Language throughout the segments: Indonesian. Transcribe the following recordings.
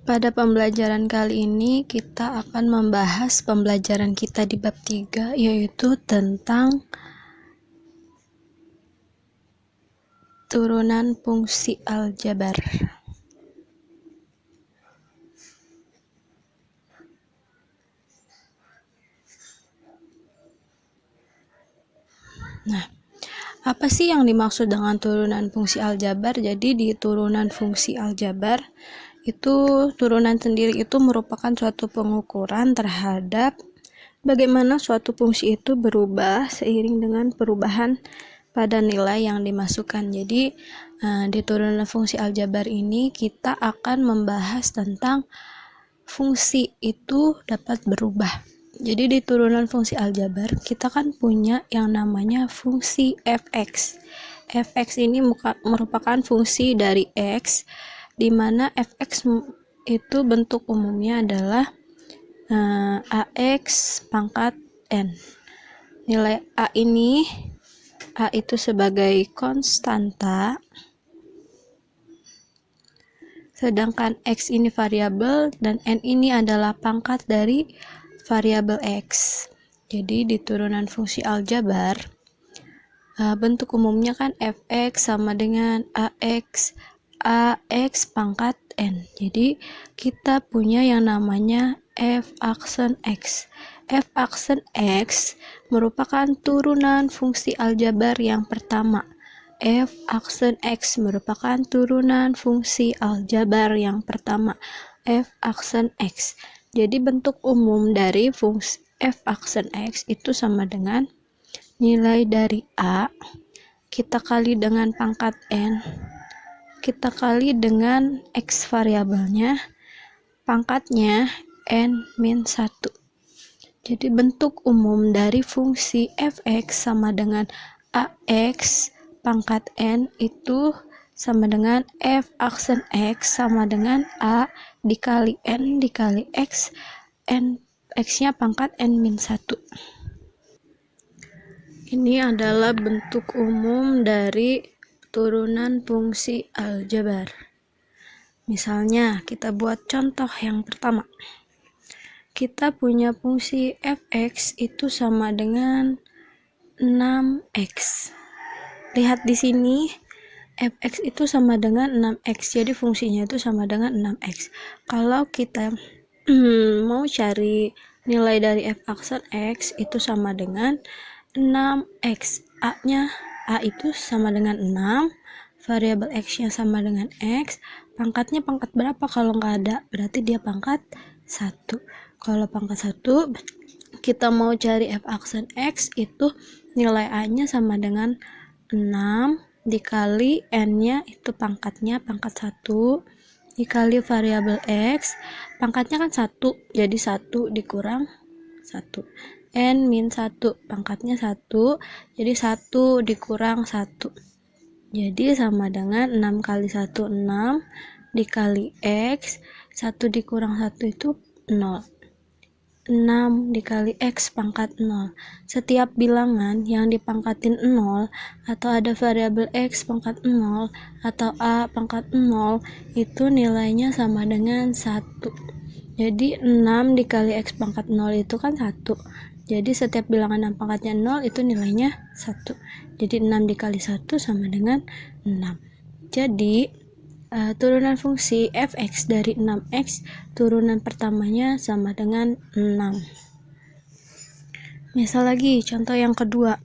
Pada pembelajaran kali ini kita akan membahas pembelajaran kita di bab 3, yaitu tentang turunan fungsi aljabar. Nah, apa sih yang dimaksud dengan turunan fungsi aljabar? Jadi di turunan fungsi aljabar itu turunan sendiri itu merupakan suatu pengukuran terhadap bagaimana suatu fungsi itu berubah seiring dengan perubahan pada nilai yang dimasukkan. Jadi di turunan fungsi aljabar ini kita akan membahas tentang fungsi itu dapat berubah. Jadi di turunan fungsi aljabar kita kan punya yang namanya fungsi fx. Fx ini merupakan fungsi dari x, di mana fx itu bentuk umumnya adalah ax pangkat n. Nilai a ini, a itu sebagai konstanta, sedangkan x ini variabel dan n ini adalah pangkat dari variabel x. Jadi di turunan fungsi aljabar bentuk umumnya kan fx sama dengan ax pangkat n. Jadi kita punya yang namanya f aksen x. F aksen x merupakan turunan fungsi aljabar yang pertama. F aksen x merupakan turunan fungsi aljabar yang pertama. F aksen x. Jadi bentuk umum dari fungsi f aksen x itu sama dengan nilai dari a kita kali dengan pangkat n, kita kali dengan x variabelnya, pangkatnya n-1. Jadi bentuk umum dari fungsi fx sama dengan ax pangkat n itu sama dengan f aksen x sama dengan a dikali n dikali x, x-nya pangkat n-1. Ini adalah bentuk umum dari turunan fungsi aljabar. Misalnya, kita buat contoh yang pertama. Kita punya fungsi fx itu sama dengan 6x. Lihat di sini, fx itu sama dengan 6x, jadi fungsinya itu sama dengan 6x. Kalau kita mau cari nilai dari f aksen x itu sama dengan 6x, a itu sama dengan 6, variabel x-nya sama dengan x, pangkatnya pangkat berapa? Kalau nggak ada, berarti dia pangkat 1. Kalau pangkat 1, kita mau cari f aksen x itu nilai a-nya sama dengan 6 dikali n-nya itu pangkatnya pangkat 1 dikali variabel x, pangkatnya kan 1, jadi 1 dikurang 1. n-1 pangkatnya 1, jadi 1 dikurang 1, jadi sama dengan 6 kali 1 6 dikali x, 1 dikurang 1 itu 0, 6 dikali x pangkat 0. Setiap bilangan yang dipangkatin 0 atau ada variabel x pangkat 0 atau a pangkat 0 itu nilainya sama dengan 1. Jadi 6 dikali x pangkat 0 itu kan 1. Jadi setiap bilangan yang pangkatnya 0 itu nilainya 1. Jadi 6 dikali 1 sama dengan 6. Jadi turunan fungsi fx dari 6x, turunan pertamanya sama dengan 6. Misal lagi, contoh yang kedua.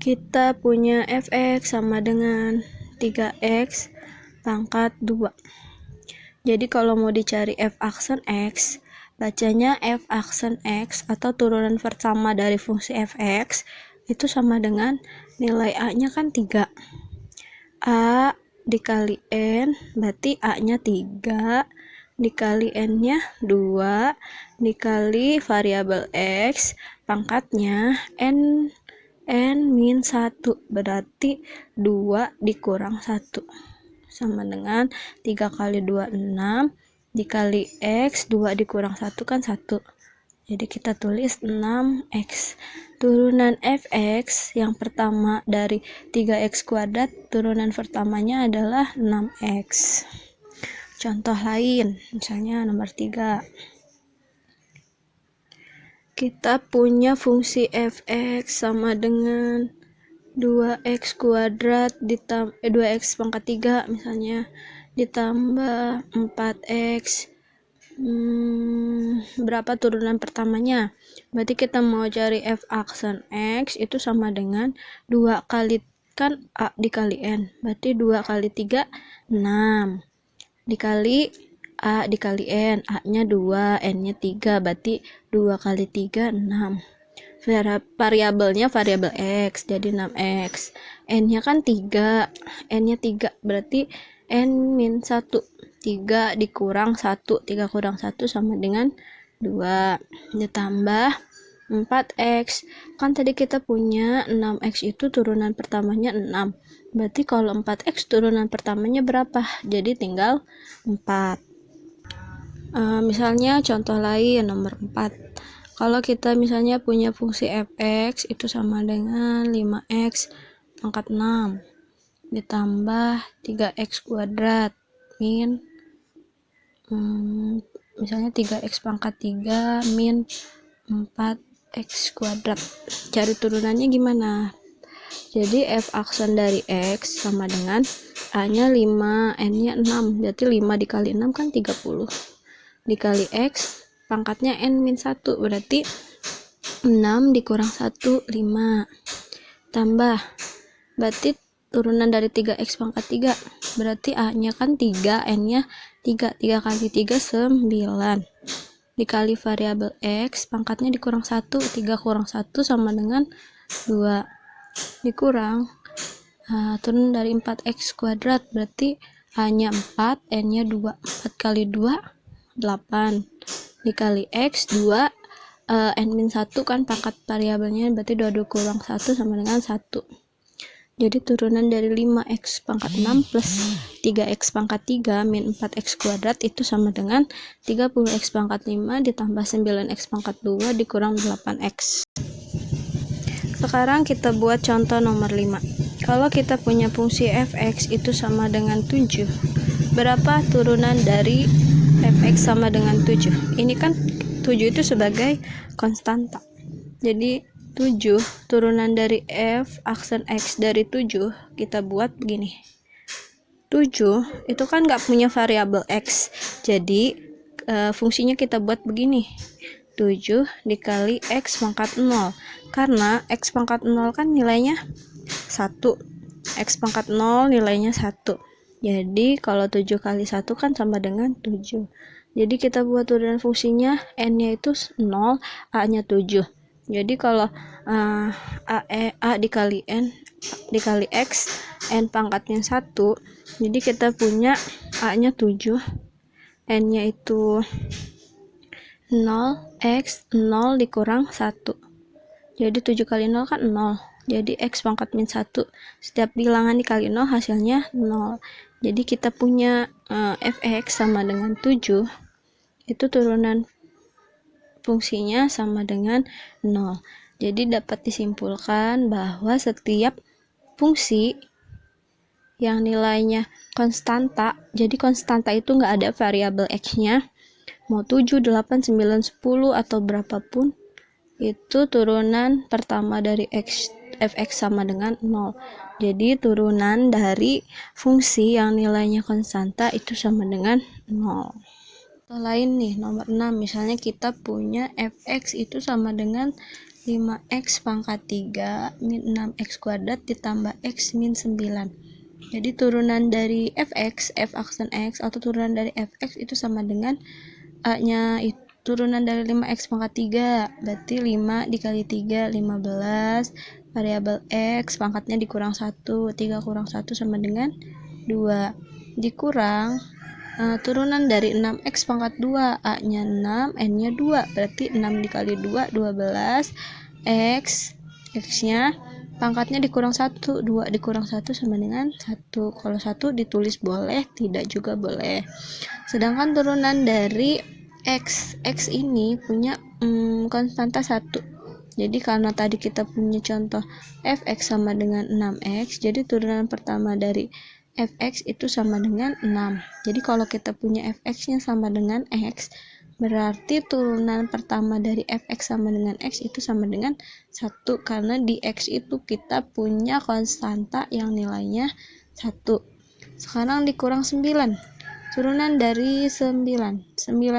Kita punya fx sama dengan 3x pangkat 2. Jadi kalau mau dicari f aksen x, bacanya f aksen x atau turunan pertama dari fungsi fx itu sama dengan nilai a-nya kan 3. A dikali n, berarti a-nya 3, dikali n-nya 2, dikali variabel x, pangkatnya n-1, berarti 2 dikurang 1. Sama dengan 3 kali 2, 6, dikali x, 2 dikurang 1 kan 1. Jadi kita tulis 6x. Turunan fx yang pertama dari 3x kuadrat, turunan pertamanya adalah 6x. Contoh lain, misalnya nomor 3. Kita punya fungsi fx sama dengan 2x kuadrat 2x pangkat 3 misalnya ditambah 4x. Berapa turunan pertamanya? Berarti kita mau cari f aksen x itu sama dengan 2 kali, kan a dikali n, berarti 2 kali 3 6 dikali a dikali n, a nya 2, n nya 3, berarti 2 kali 3 6. Variabelnya variabel x, jadi 6x. N nya kan 3, n nya 3, berarti n min 1, 3 dikurang 1, 3 kurang 1 sama dengan 2, ditambah 4x. Kan tadi kita punya 6x itu turunan pertamanya 6, berarti kalau 4x turunan pertamanya berapa? Jadi tinggal 4. Misalnya contoh lain nomor 4. Kalau kita misalnya punya fungsi fx itu sama dengan 5x pangkat 6 ditambah 3x kuadrat min misalnya 3x pangkat 3 min 4x kuadrat. Cari turunannya gimana? Jadi f aksen dari x sama dengan a nya 5, n nya 6, berarti 5 dikali 6 kan 30 dikali x pangkatnya n min 1, berarti 6 dikurang 1, 5 tambah, berarti turunan dari 3x pangkat 3, berarti a nya kan 3, n nya 3, 3 kali 3 9 dikali variabel x pangkatnya dikurang 1, 3 kurang 1 sama dengan 2 dikurang turun dari 4x kuadrat, berarti a nya 4, n nya 2, 4 kali 2 8 dikali x 2 n min 1 kan pangkat variabelnya, berarti 2 kurang 1 sama dengan 1. Jadi turunan dari 5x pangkat 6 plus 3x pangkat 3 min 4x kuadrat itu sama dengan 30x pangkat 5 ditambah 9x pangkat 2 dikurang 8x. Sekarang kita buat contoh nomor 5. Kalau kita punya fungsi fx itu sama dengan 7, berapa turunan dari fx sama dengan 7? Ini kan 7 itu sebagai konstanta, jadi 7 turunan dari f aksen x dari 7 kita buat begini. 7 itu kan nggak punya variabel x, jadi fungsinya kita buat begini, 7 dikali x pangkat 0, karena x pangkat 0 kan nilainya 1, x pangkat 0 nilainya 1, jadi kalau 7 kali 1 kan sama dengan 7. Jadi kita buat turunan fungsinya, n nya itu 0, a nya 7. Jadi kalau a dikali n dikali x, n pangkatnya 1, jadi kita punya a nya 7, n nya itu 0, x 0 dikurang 1, jadi 7 kali 0 kan 0, jadi x pangkat min 1, setiap bilangan dikali 0 hasilnya 0. Jadi kita punya fx sama dengan 7, itu turunan fungsinya sama dengan 0. Jadi dapat disimpulkan bahwa setiap fungsi yang nilainya konstanta, jadi konstanta itu nggak ada variabel x-nya, mau 7, 8, 9, 10 atau berapapun, itu turunan pertama dari fx sama dengan 0. Jadi turunan dari fungsi yang nilainya konstanta itu sama dengan 0. Contoh lain nih, nomor 6. Misalnya kita punya fx itu sama dengan 5x pangkat 3 min 6x kuadrat ditambah x min 9. Jadi turunan dari fx, f aksen x, atau turunan dari fx itu sama dengan a nya itu turunan dari 5x pangkat 3, berarti 5 dikali 3 15, variabel x pangkatnya dikurang 1, 3 kurang 1 sama dengan 2 dikurang turunan dari 6x pangkat 2, a nya 6, n nya 2, berarti 6 dikali 2 12, x nya pangkatnya dikurang 1, 2 dikurang 1 sama dengan 1. Kalau 1 ditulis boleh, tidak juga boleh. Sedangkan turunan dari x ini punya konstanta 1. Jadi karena tadi kita punya contoh fx sama dengan 6x, jadi turunan pertama dari fx itu sama dengan 6. Jadi kalau kita punya fx-nya sama dengan x, berarti turunan pertama dari fx sama dengan x itu sama dengan 1, karena di x itu kita punya konstanta yang nilainya 1. Sekarang dikurang 9. Turunan dari 9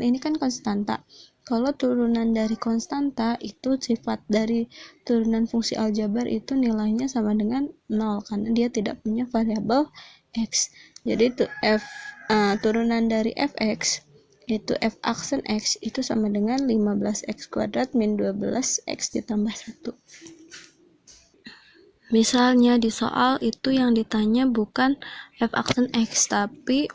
ini kan konstanta. Kalau turunan dari konstanta itu sifat dari turunan fungsi aljabar itu nilainya sama dengan 0 karena dia tidak punya variabel x. Jadi itu turunan dari fx itu f aksen x itu sama dengan 15x kuadrat min 12x ditambah 1. Misalnya di soal itu yang ditanya bukan f aksen x tapi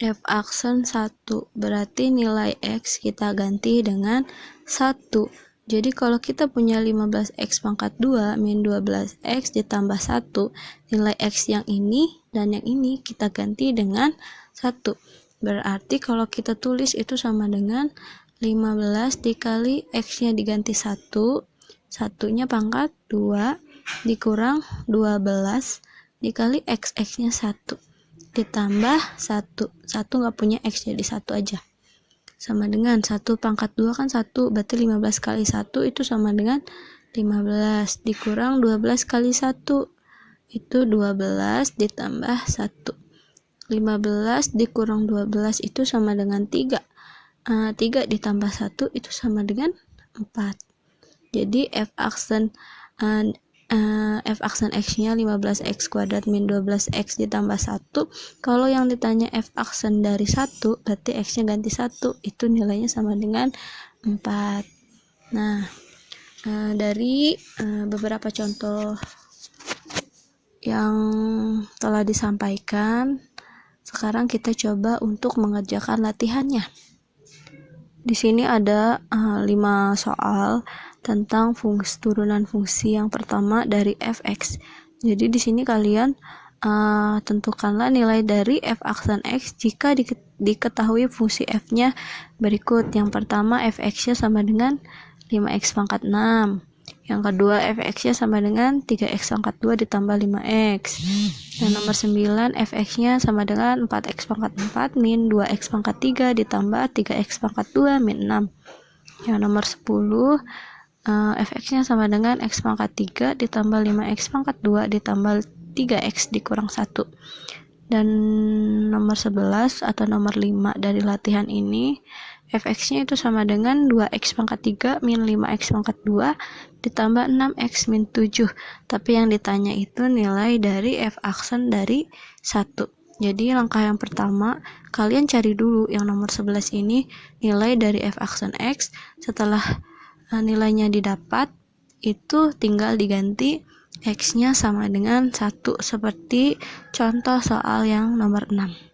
f aksen 1, berarti nilai x kita ganti dengan 1. Jadi kalau kita punya 15x pangkat 2 min 12x ditambah 1, nilai x yang ini dan yang ini kita ganti dengan 1. Berarti kalau kita tulis itu sama dengan 15 dikali x-nya diganti 1, 1-nya pangkat 2 dikurang 12 dikali x-nya 1 ditambah 1 nggak punya x jadi 1 aja, sama dengan 1 pangkat 2 kan 1, berarti 15 kali 1 itu sama dengan 15 dikurang 12 kali 1 itu 12 ditambah 1. 15 dikurang 12 itu sama dengan 3. 3 ditambah 1 itu sama dengan 4. Jadi f aksen x-nya 15x kuadrat min 12x ditambah 1. Kalau yang ditanya f aksen dari 1, berarti x-nya ganti 1, itu nilainya sama dengan 4. Nah, dari beberapa contoh yang telah disampaikan, sekarang kita coba untuk mengerjakan latihannya. Di sini ada 5 soal tentang turunan fungsi yang pertama dari fx. Jadi di sini kalian tentukanlah nilai dari f aksen x jika diketahui fungsi f-nya berikut. Yang pertama fx-nya sama dengan 5x pangkat 6. Yang kedua fx-nya sama dengan 3x pangkat 2 ditambah 5x. Yang nomor 9 fx-nya sama dengan 4x pangkat 4 min 2x pangkat 3 ditambah 3x pangkat 2 min 6. Yang nomor 10 fx-nya sama dengan x pangkat 3 ditambah 5x pangkat 2 ditambah 3x dikurang 1. Dan nomor 11 atau nomor 5 dari latihan ini, fx-nya itu sama dengan 2x pangkat 3 min 5x pangkat 2 ditambah 6x min 7. Tapi yang ditanya itu nilai dari f aksen dari 1. Jadi langkah yang pertama, kalian cari dulu yang nomor 11 ini nilai dari f aksen x. Setelah nilainya didapat, itu tinggal diganti x-nya sama dengan 1 seperti contoh soal yang nomor 6.